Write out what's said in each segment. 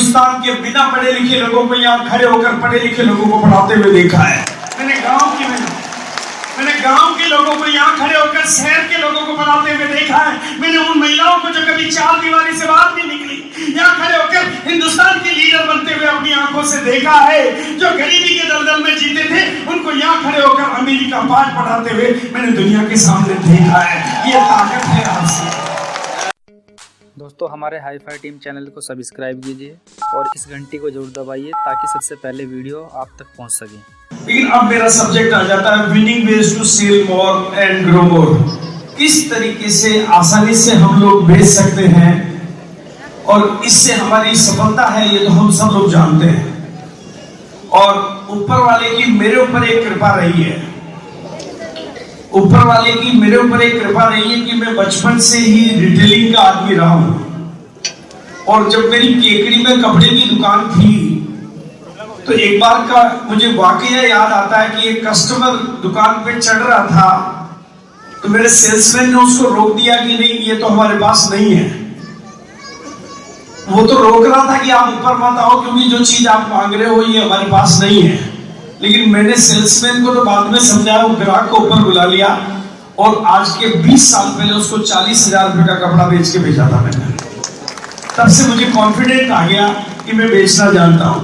हिंदुस्तान के बिना पढ़े लिखे लोगों को यहाँ खड़े होकर पढ़े लिखे लोगों को पढ़ाते हुए देखा है। मैंने गांव के लोगों को यहाँ खड़े होकर शहर के लोगों को पढ़ाते हुए देखा है। मैंने उन महिलाओं को जो कभी चार दीवारी से बात नहीं निकली, यहाँ खड़े होकर हिंदुस्तान के लीडर बनते हुए अपनी आंखों से देखा है। जो गरीबी के दलदल में जीते थे, उनको यहाँ खड़े होकर अमीरी का पाठ पढ़ाते हुए मैंने दुनिया के सामने देखा है। ये ताकत है आपसे। दोस्तों, हमारे हाई फाई टीम चैनल को सब्सक्राइब कीजिए और इस घंटी को जरूर दबाइए ताकि सबसे पहले वीडियो आप तक पहुंच सके। लेकिन अब मेरा सब्जेक्ट आ जाता है winning ways to sell more and grow more. किस तरीके से आसानी से हम लोग बेच सकते हैं और इससे हमारी सफलता है, ये तो हम सब लोग जानते हैं। और ऊपर वाले की मेरे ऊपर एक कृपा रही है, ऊपर वाले की मेरे ऊपर एक कृपा रही है कि मैं बचपन से ही रिटेलिंग का आदमी रहा हूं। और जब मेरी केकड़ी में कपड़े की दुकान थी तो एक बार का मुझे वाकया याद आता है कि एक कस्टमर दुकान पे चढ़ रहा था, तो मेरे सेल्समैन ने उसको रोक दिया कि नहीं, ये तो हमारे पास नहीं है। वो तो रोक रहा था कि आप ऊपर मत आओ क्योंकि जो चीज आप मांग रहे हो ये हमारे पास नहीं है। लेकिन मैंने सेल्समैन को तो बाद में समझाया, वो ग्राहक को ऊपर बुला लिया और आज के 20 साल पहले उसको 40,000 रुपए का कपड़ा बेच के भेजा था मैंने। तब से मुझे कॉन्फिडेंट आ गया कि मैं बेचना जानता हूं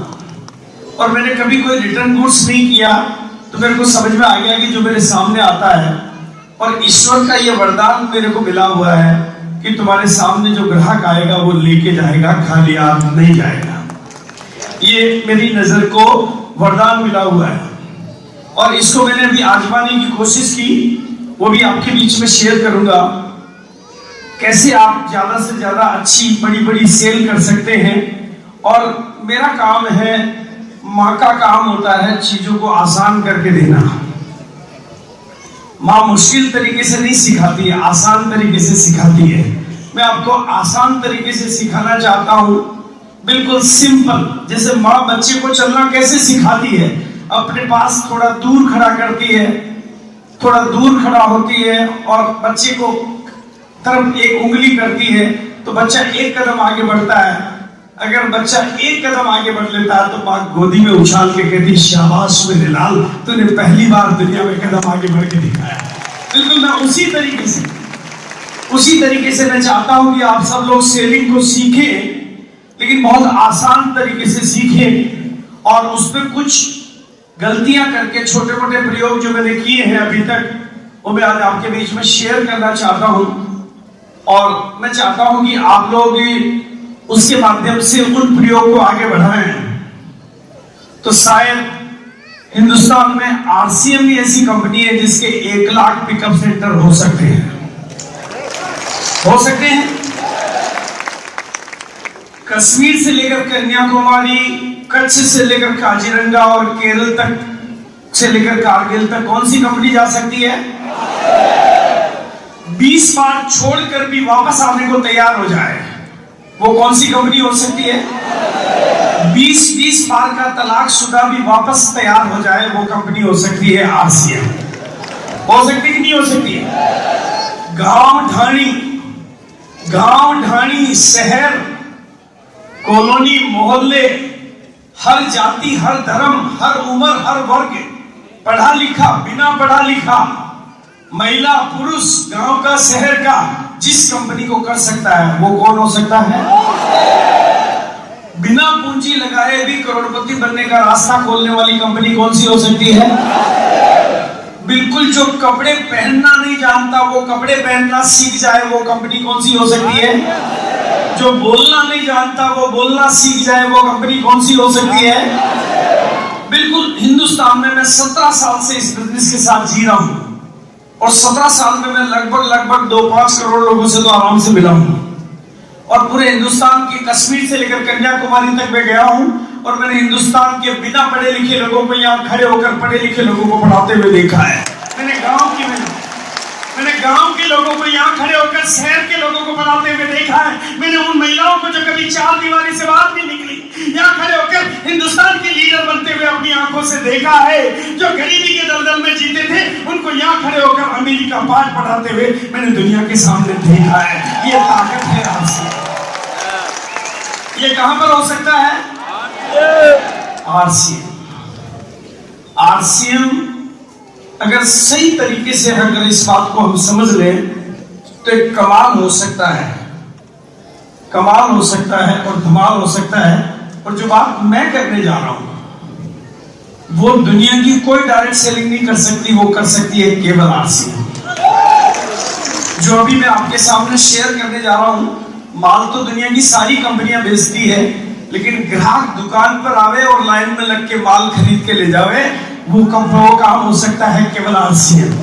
और मैंने कभी कोई रिटर्न गुड्स नहीं किया। तो मेरे को समझ में आ गया कि जो मेरे सामने आता है, और ईश्वर का ये वरदान मेरे को मिला हुआ है कि तुम्हारे सामने जो ग्राहक आएगा वो लेके जाएगा, खाली हाथ नहीं जाएगा। ये मेरी नजर को वरदान मिला हुआ है और इसको मैंने अभी आजमाने की कोशिश की, वो भी आपके बीच में शेयर करूंगा। कैसे आप ज्यादा से ज्यादा अच्छी बड़ी बड़ी सेल कर सकते हैं। और मेरा काम है, माँ का काम होता है चीजों को आसान करके देना। माँ मुश्किल तरीके से नहीं सिखाती है, आसान तरीके से सिखाती है। मैं आपको आसान तरीके से सिखाना चाहता हूं, बिल्कुल सिंपल। जैसे माँ बच्चे को चलना कैसे सिखाती है, अपने पास थोड़ा दूर खड़ा करती है, थोड़ा दूर खड़ा होती है और बच्चे को तरफ एक उंगली करती है तो बच्चा एक कदम आगे बढ़ता है। अगर बच्चा एक कदम आगे बढ़ लेता है तो माँ गोदी में उछाल के कहती, शाबाश मेरे लाल, तूने पहली बार दुनिया में कदम आगे बढ़ के दिखाया। बिल्कुल मैं उसी तरीके से मैं चाहता हूं कि आप सब लोग सेलिंग को सीखें, लेकिन बहुत आसान तरीके से सीखें और उसमें कुछ गलतियां करके छोटे मोटे प्रयोग जो मैंने किए हैं अभी तक, वो मैं आज आपके बीच में शेयर करना चाहता हूं। और मैं चाहता हूं कि आप लोग उसके माध्यम से उन प्रयोग को आगे बढ़ाएं। तो शायद हिंदुस्तान में आरसीएम भी ऐसी कंपनी है जिसके 1 लाख पिकअप सेंटर हो सकते हैं। कश्मीर से लेकर कन्याकुमारी, कच्छ से लेकर काजीरंगा और केरल तक से लेकर कारगिल तक कौन सी कंपनी जा सकती है? 20 बार छोड़कर भी वापस आने को तैयार हो जाए, वो कौन सी कंपनी हो सकती है? 20 बार का तलाक शुदा भी वापस तैयार हो जाए, वो कंपनी हो सकती है आरसीएम। हो सकती कि नहीं हो सकती है? गांव ढाणी शहर, कॉलोनी, मोहल्ले, हर जाति, हर धर्म, हर उम्र, हर वर्ग, पढ़ा लिखा, बिना पढ़ा लिखा, महिला, पुरुष, गांव का, शहर का, जिस कंपनी को कर सकता है वो कौन हो सकता है? बिना पूंजी लगाए भी करोड़पति बनने का रास्ता खोलने वाली कंपनी कौन सी हो सकती है? बिल्कुल जो कपड़े पहनना नहीं जानता वो कपड़े पहनना सीख जाए, वो कंपनी कौन सी हो सकती है? जो बोलना नहीं जानता वो बोलना सीख जाए, वो कंपनी कौन सी हो सकती है? बिल्कुल हिंदुस्तान में मैं 17 साल से इस बिजनेस के साथ जी रहा हूं और 17 साल में मैं लगभग 2-5 करोड़ लोगों से तो आराम से मिला हूं। और पूरे हिंदुस्तान के कश्मीर से लेकर कन्याकुमारी तक मैं गया हूं और मैंने हिंदुस्तान के बिना पढ़े लिखे लोगों को यहाँ खड़े होकर पढ़े लिखे लोगों को पढ़ाते हुए देखा है। मैंने गांव के लोगों को यहाँ खड़े होकर शहर के लोगों को पढ़ाते हुए देखा है। मैंने उन महिलाओं को जो कभी चार दीवारी से बात नहीं निकली, यहाँ खड़े होकर हिंदुस्तान के लीडर बनते हुए अपनी आंखों से देखा है। जो गरीबी के दलदल में जीते थे, उनको यहाँ खड़े होकर अमीरी का पाठ पढ़ाते हुए मैंने दुनिया के सामने देखा है। ये ताकत है आपसे, ये कहां पर हो सकता है? आरसीएम। आरसीएम अगर सही तरीके से अगर इस बात को हम समझ लें तो एक कमाल हो सकता है, कमाल हो सकता है और धमाल हो सकता है। और जो बात मैं करने जा रहा हूं वो दुनिया की कोई डायरेक्ट सेलिंग नहीं कर सकती, वो कर सकती है केवल आरसीएम। जो अभी मैं आपके सामने शेयर करने जा रहा हूं, माल तो दुनिया की सारी कंपनियां बेचती है, लेकिन ग्राहक दुकान पर आवे और लाइन में लग के माल खरीद के ले जावे, वो काम हो सकता है केवल आरसीएम।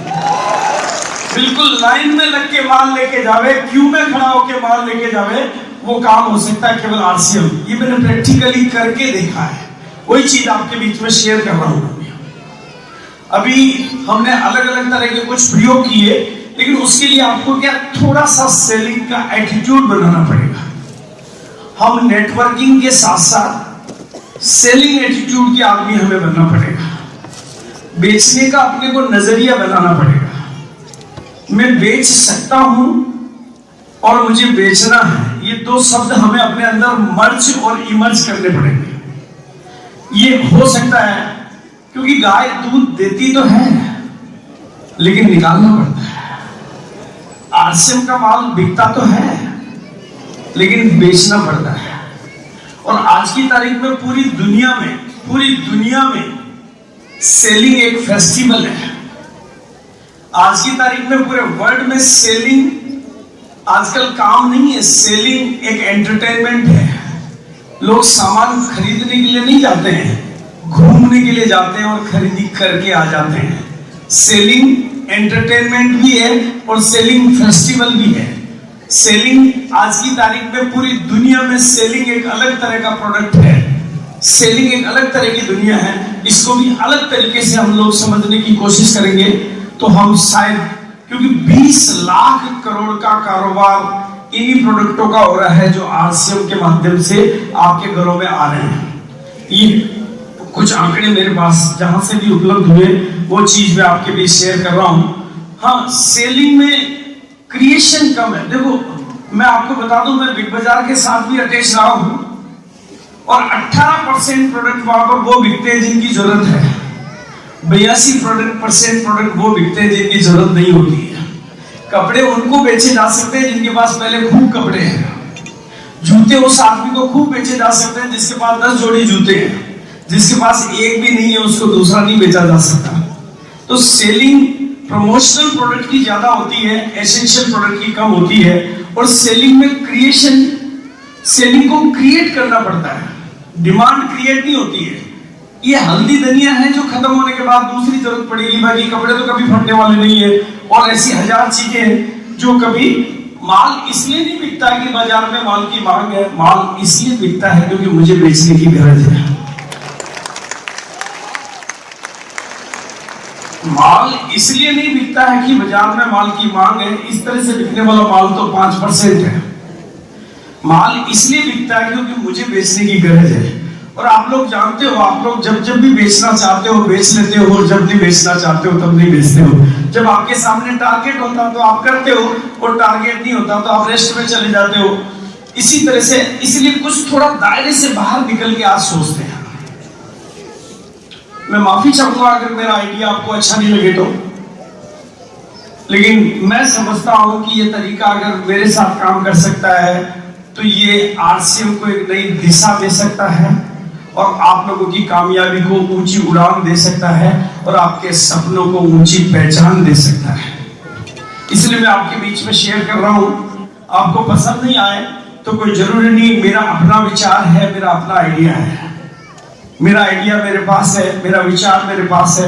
बिल्कुल लाइन में लग के माल लेके जावे, क्यू में खड़ा होके माल लेके जावे, वो काम हो सकता है केवल आरसीएम। ये मैंने प्रैक्टिकली करके देखा है, वही चीज आपके बीच में शेयर कर रहा हूं। अभी हमने अलग अलग तरह के कुछ प्रयोग किए, लेकिन उसके लिए आपको क्या थोड़ा सा सेलिंग का एटीट्यूड बनाना पड़ेगा। हम नेटवर्किंग के साथ साथ सेलिंग एटीट्यूड के आदमी हमें बनना पड़ेगा। बेचने का अपने को नजरिया बनाना पड़ेगा। मैं बेच सकता हूं और मुझे बेचना है, ये दो शब्द हमें अपने अंदर मर्ज और इमर्ज करने पड़ेंगे। ये हो सकता है क्योंकि गाय दूध देती तो है लेकिन निकालना पड़ता है। आरसीएम का माल बिकता तो है लेकिन बेचना पड़ता है। और आज की तारीख में पूरी दुनिया में सेलिंग एक फेस्टिवल है। आज की तारीख में पूरे वर्ल्ड में सेलिंग आजकल काम नहीं है, सेलिंग एक एंटरटेनमेंट है। लोग सामान खरीदने के लिए नहीं जाते हैं, घूमने के लिए जाते हैं और खरीदी करके आ जाते हैं। सेलिंग एंटरटेनमेंट भी है और सेलिंग फेस्टिवल भी है। सेलिंग आज की तारीख में पूरी दुनिया में सेलिंग एक अलग तरह का प्रोडक्ट है। सेलिंग एक अलग तरह की दुनिया है। इसको भी अलग तरीके से हम लोग समझने की कोशिश करेंगे तो हम शायद, क्योंकि 20 लाख करोड़ का कारोबार इन्हीं प्रोडक्टों का हो रहा है जो आरसीएम के माध्यम से आपके घरों में आ रहे हैं। ये कुछ आंकड़े मेरे पास जहां से भी उपलब्ध हुए वो चीज मैं आपके बीच शेयर कर रहा हूं। हाँ, सेलिंग में क्रिएशन कम है। देखो मैं आपको बता दूं, मैं बिग बाजार के साथ भी अटैच रहा हूं और 18% प्रोडक्ट वहां पर वो बिकते हैं जिनकी जरूरत है, 82% प्रोडक्ट वो बिकते हैं जिनकी जरूरत नहीं होती है। कपड़े उनको बेचे जा सकते हैं जिनके पास पहले खूब कपड़े हैं। जूते उस आदमी को खूब बेचे जा सकते हैं जिसके पास 10 जोड़ी जूते हैं। जिसके पास एक भी नहीं है उसको दूसरा नहीं बेचा जा सकता। तो सेलिंग प्रमोशनल प्रोडक्ट की ज्यादा होती है, एसेंशियल प्रोडक्ट की कम होती है। और सेलिंग में क्रिएशन, सेलिंग को क्रिएट करना पड़ता है, डिमांड क्रिएट नहीं होती है। ये हल्दी धनिया है जो खत्म होने के बाद दूसरी जरूरत पड़ेगी, बाकी कपड़े तो कभी फटने वाले नहीं है। और ऐसी हजार चीजें हैं जो कभी, माल इसलिए नहीं बिकता कि बाजार में माल की मांग है, माल इसलिए बिकता है क्योंकि मुझे बेचने की गरज है। माल इसलिए नहीं बिकता है कि बाजार में माल की मांग है, इस तरह से बिकने वाला माल तो 5% है। माल इसलिए बिकता है क्योंकि मुझे बेचने की गरज है। और आप लोग जानते हो, आप लोग जब भी बेचना चाहते हो बेच लेते हो, और जब नहीं बेचना चाहते हो तब नहीं बेचते हो। जब आपके सामने टारगेट होता तो आप करते हो, और टारगेट नहीं होता तो आप रेस्ट में चले जाते हो। इसी तरह से, इसलिए कुछ थोड़ा दायरे से बाहर निकल के आज सोचते हैं। मैं माफी चाहूंगा अगर मेरा आइडिया आपको अच्छा नहीं लगे तो, लेकिन मैं समझता हूं कि ये तरीका अगर मेरे साथ काम कर सकता है तो ये आरसीएम को एक नई दिशा दे सकता है और आप लोगों की कामयाबी को ऊंची उड़ान दे सकता है और आपके सपनों को ऊंची पहचान दे सकता है। इसलिए मैं आपके बीच में शेयर कर रहा हूं। आपको पसंद नहीं आए तो कोई जरूरी नहीं, मेरा अपना विचार है, मेरा अपना आइडिया है। मेरा आइडिया मेरे पास है, मेरा विचार मेरे पास है।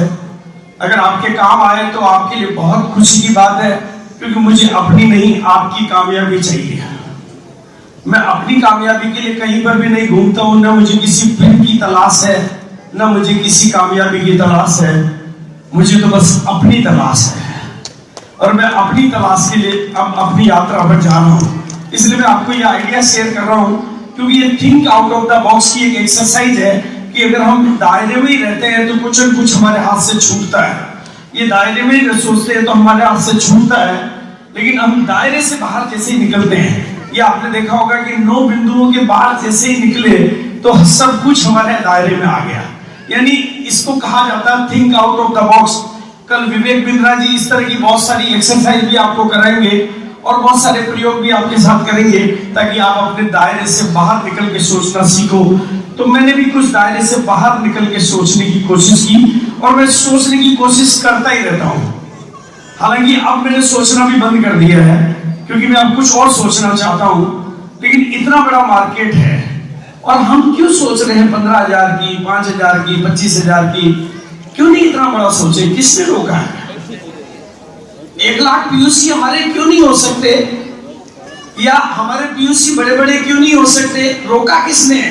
अगर आपके काम आए तो आपके लिए बहुत खुशी की बात है, क्योंकि मुझे अपनी नहीं आपकी कामयाबी चाहिए। मैं अपनी कामयाबी के लिए कहीं पर भी नहीं घूमता हूं, ना मुझे किसी फिल्म की तलाश है, ना मुझे किसी कामयाबी की तलाश है। मुझे तो बस अपनी तलाश है और मैं अपनी तलाश के लिए अब अपनी यात्रा पर जा रहा हूं। इसलिए मैं आपको ये आइडिया शेयर कर रहा हूं, क्योंकि ये think out of the box की एक एक्सरसाइज है कि अगर हम दायरे में ही रहते हैं तो कुछ न कुछ हमारे हाथ से छूटता है। ये दायरे में ही सोचते हैं तो हमारे हाथ से छूटता है, लेकिन हम दायरे से बाहर जैसे ही निकलते हैं ये आपने देखा होगा कि 9 बिंदुओं के बाद जैसे ही निकले तो सब कुछ हमारे दायरे में आ गया। यानी इसको कहा जाता है think out of the box. कल विवेक बिंद्रा जी इस तरह की बहुत सारी एक्सरसाइज भी आपको कराएंगे और बहुत सारे प्रयोग भी आपके साथ करेंगे ताकि आप अपने दायरे से बाहर निकल के सोचना सीखो। तो मैंने भी कुछ दायरे से बाहर निकल के सोचने की कोशिश की और मैं सोचने की कोशिश करता ही रहता हूँ। हालांकि अब मैंने सोचना भी बंद कर दिया है क्योंकि मैं अब कुछ और सोचना चाहता हूँ। लेकिन इतना बड़ा मार्केट है और हम क्यों सोच रहे हैं 15,000 की, 5,000 की, 25,000 की? क्यों नहीं इतना बड़ा सोचे? किसने रोका है? 1 लाख पीयूसी हमारे क्यों नहीं हो सकते? या हमारे पीयूसी बड़े बड़े क्यों नहीं हो सकते? रोका किसने?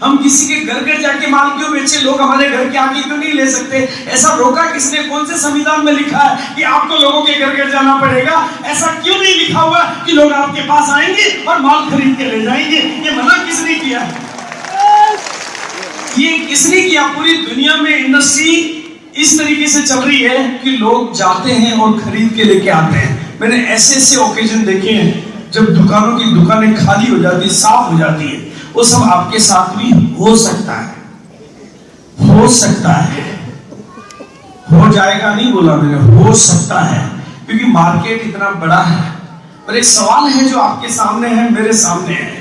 हम किसी के घर घर जाके माल क्यों बेचे? लोग हमारे घर के आगे क्यों नहीं ले सकते? ऐसा रोका किसने? कौन से संविधान में लिखा है कि आपको लोगों के घर घर जाना पड़ेगा? ऐसा क्यों नहीं लिखा हुआ कि लोग आपके पास आएंगे और माल खरीद के ले जाएंगे? ये मना किसने किया? ये किसने किया? पूरी दुनिया में इंडस्ट्री इस तरीके से चल रही है कि लोग जाते हैं और खरीद के लेके आते हैं। मैंने ऐसे ऐसे ओकेजन देखे हैं जब दुकानों की दुकानें खाली हो जाती, साफ हो जाती है। वो सब आपके साथ भी हो सकता है, हो सकता है, हो जाएगा नहीं बोला मैंने, हो सकता है, क्योंकि मार्केट इतना बड़ा है। पर एक सवाल है जो आपके सामने है, मेरे सामने है।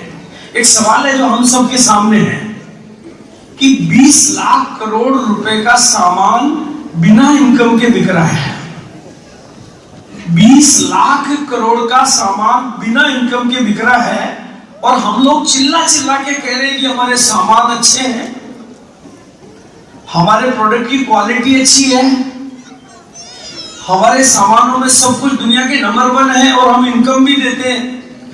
एक सवाल है जो हम सबके सामने है कि 20 लाख करोड़ रुपए का सामान बिना इनकम के बिक रहा है। 20 लाख करोड़ का सामान बिना इनकम के बिक रहा है और हम लोग चिल्ला चिल्ला के कह रहे हैं कि हमारे सामान अच्छे हैं, हमारे प्रोडक्ट की क्वालिटी अच्छी है, हमारे सामानों में सब कुछ दुनिया के नंबर 1 है और हम इनकम भी देते हैं।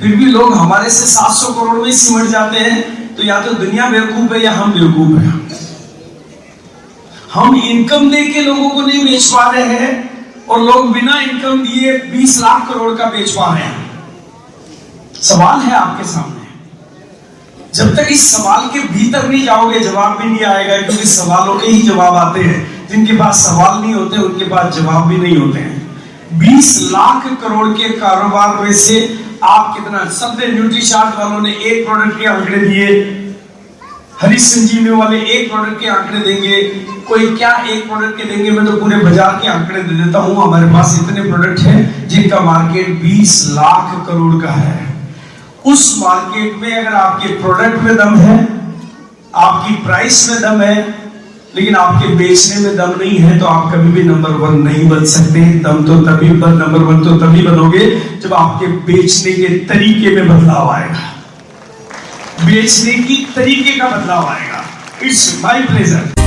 फिर भी लोग हमारे से 700 करोड़ में सिमट जाते हैं। तो या तो दुनिया बेवकूफ है या हम बेवकूफ हैं। हम इनकम दे के लोगों को नहीं बेच पा रहे हैं और लोग बिना इनकम दिए 20 लाख करोड़ का बेच पा रहे हैं। सवाल है आपके सामने। जब तक इस सवाल के भीतर नहीं जाओगे जवाब भी नहीं आएगा, क्योंकि सवालों के ही जवाब आते हैं। जिनके पास सवाल नहीं होते उनके पास जवाब भी नहीं होते हैं। 20 लाख करोड़ के कारोबार में से आप कितना? सबने न्यूट्रीचार्ट वालों ने एक प्रोडक्ट के आंकड़े दिए, हरीश संजीवनी वाले एक प्रोडक्ट के आंकड़े देंगे, कोई क्या एक प्रोडक्ट के देंगे। मैं तो पूरे बाजार के आंकड़े दे देता हूं। हमारे पास इतने प्रोडक्ट हैं जिनका मार्केट 20 लाख करोड़ का है। उस मार्केट में अगर आपके प्रोडक्ट में दम है, आपकी प्राइस में दम है, लेकिन आपके बेचने में दम नहीं है, तो आप कभी भी नंबर 1 नहीं बन सकते। दम तो तभी नंबर 1 तो तभी बनोगे जब आपके बेचने के तरीके में बदलाव आएगा, बेचने की तरीके का बदलाव आएगा। It's my pleasure.